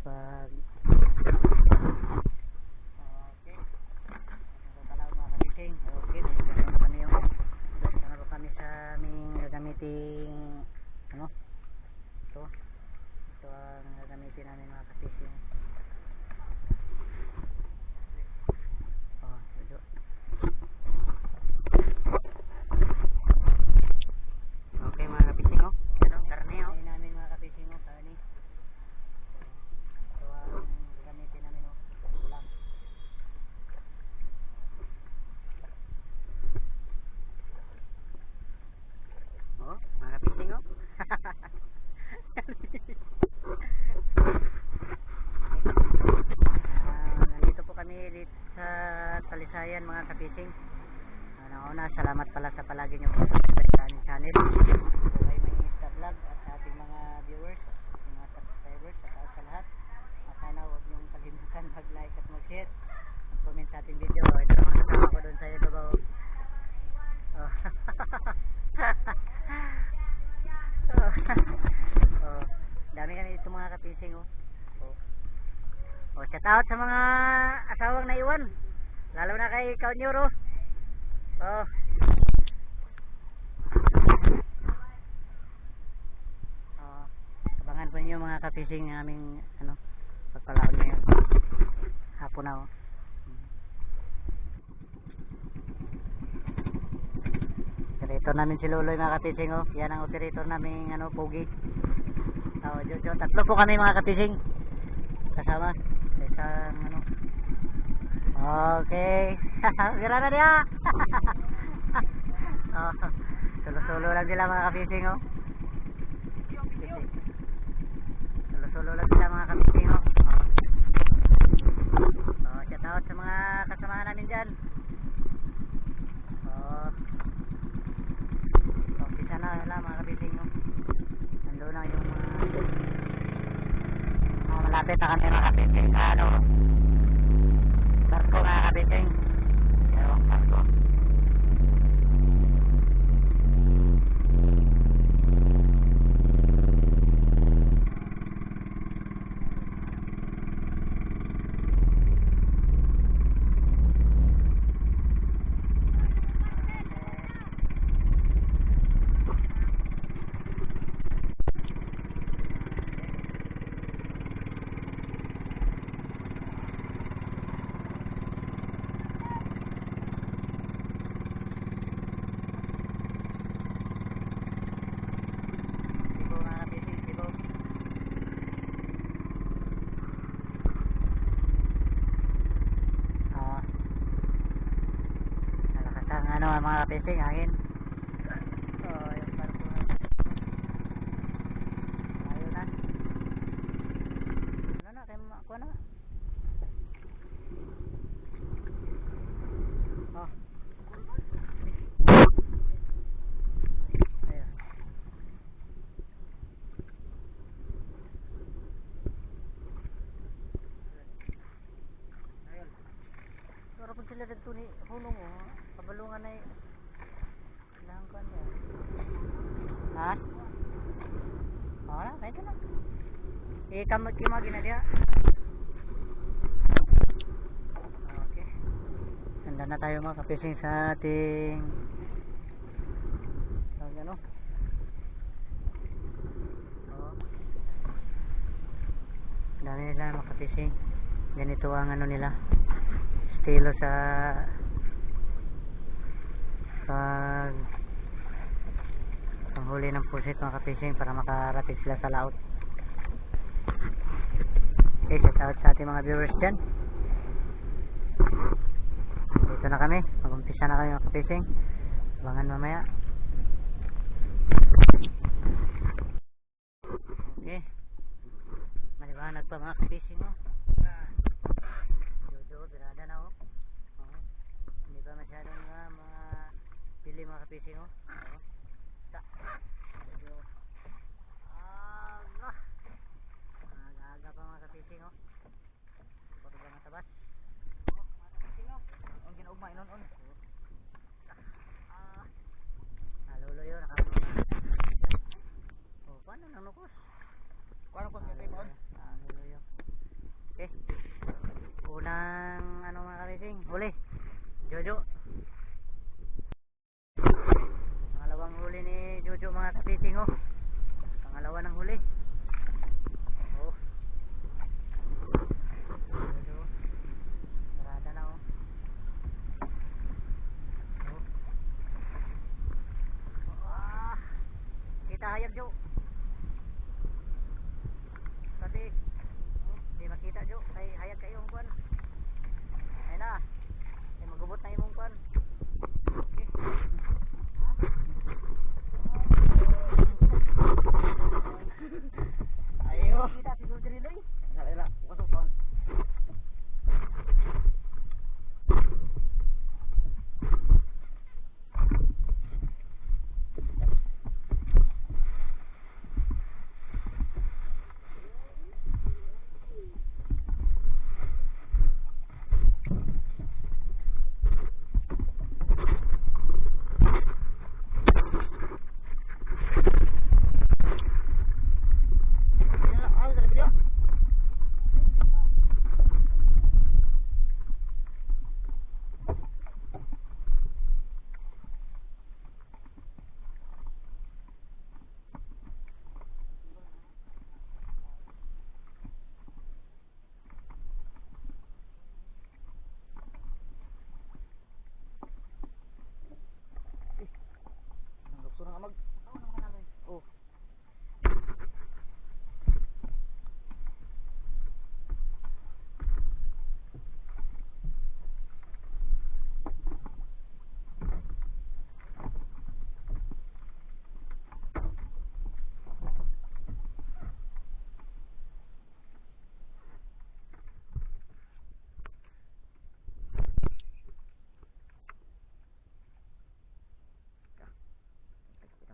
pag okay. Ito pala mga kabising. Okay, nagkakaroon na kami yung naroon kami sa aming gagamiting ano ito ang gagamitin namin mga kabising. Ito. Okay mga kabising, ano, karne namin mga kabising, karne. Ito ang gagamitin namin ulam. Mga kabising, nandito po kami dito sa Talisayan mga kabising. Una, salamat pala sa palagi nyo po sa aming channel. Buhay May Isda Vlog at sa ating mga viewers, ating mga subscribers at sa lahat. Sana huwag nyong kalimutan mag-like at mag-share, mag-comment sa ating video. Ito ang kasama ko doon sa ibabaw. Dami kami dito mga kapising. Shout out sa mga asawang naiwan, lalo na kay Ikaw Nyuro. Abangan po niyo mga kapising ng aming pagpalaon ngayon hapon na. Operator namin si Luloy mga kapising. Yan ang operator namin Pogi. Jojo, tatlo po kami mga kapising kasama isang okay. Gira na dia. Solo-solo lang sila mga kapising. Solo-solo lang sila mga kapising. Shout out sa mga kasamahan namin dyan. Umpisa na sila mga kapising. Nandun na yung malapit na kami mga kapising sa barko mga kapising. Yung barko. Mga kapising hangin. Yung barko na ayun na kayo ako na ayun. Pero pag sila dito ni hulong pabalungan na kailangan ko niya. Wala, pwede na. Kamag na diya. Okay. Sanda na tayo mga kapising sa ating dami nila mga kapising. Ganito ang nila estilo sa panghuli ng pusit mga kapising para makarating sila sa laot. Okay, shout out sa ating mga viewers dyan. Dito na kami, mag-umpisa na kami mga kapising. Abangan mamaya. Okay, maliwanag pa mga kapising. Jojo, birada na hindi pa masyadong mga pili mga kapising. Medyo aga pa mga kapising. Puro ba matabas mga kapising ang ginaugmay nun naluloyo paano nang nukos paano ko sa kay baon naluloyo Jojo. Pangalawang huli ni Jojo mga kapiting oh. Pangalawa ng huli. Oh. Jojo. Sarada na oh. Oh. Ah. Kita hayag Jo. Kasi di makita Jo. Kay hayag kayo ang kuan. Ayun na. Ay magubot na imong kuan. Okay. Ayo. Kita tidur diri deui. Sala kosong kawan. Surang amag. Oh.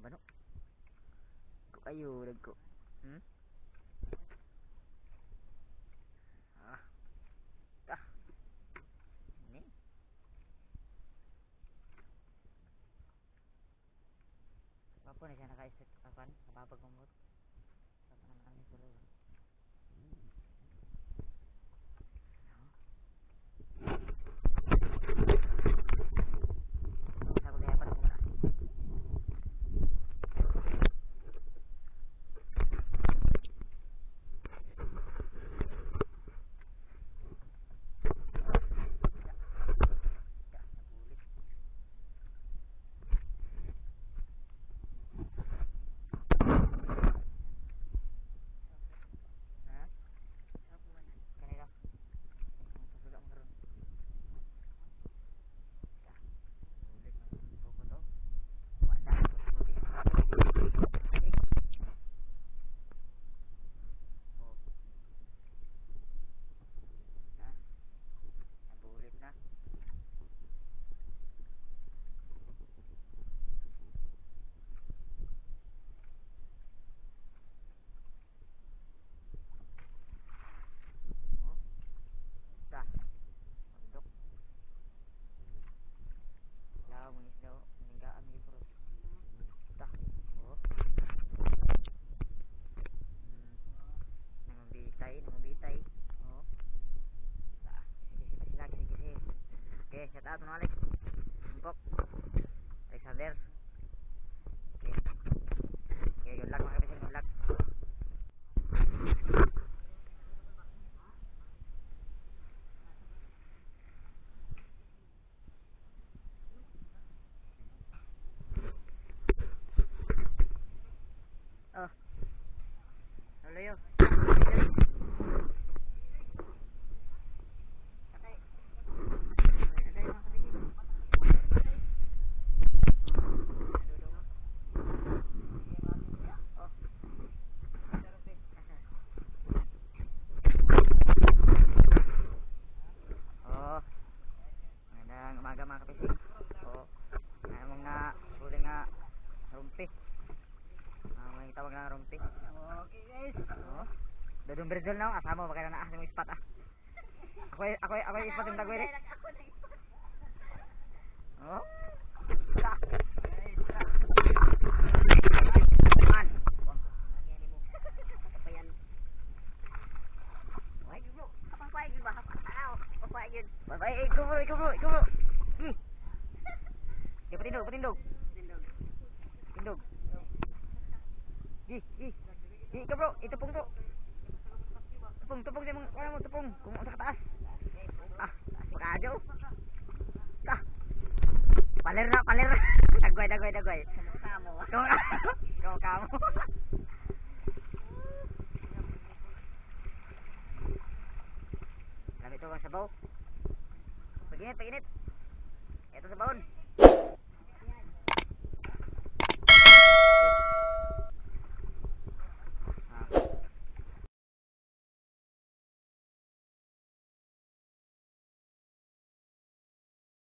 Bano ko kayo dagko ta ini apa nih sana kaisip kapan apa gumut kapan ani tuloy shout out mga Alex Bangkok Alexander okay good luck mga kapisin good luck oh halo yo umaga mga kapising o mong na huli nga rumpi may tawag na rumpi okay guys dodong berzol na asama ba kaya na yung spot ako yung spot yung dagwiri oh man kapayan why bro kapang paigin ba kapang tao kapang paigin bye bye ikaw bro patindog. Tindog. Gi. Gi ka bro, itupong to. Tupong sa mong, wala mo tupong. Kung sa kataas. Ah, taas pa kadyo. Paler na. Dagway. Kamo. Lami ito ang sabaw. Paginit. Ito sa baon.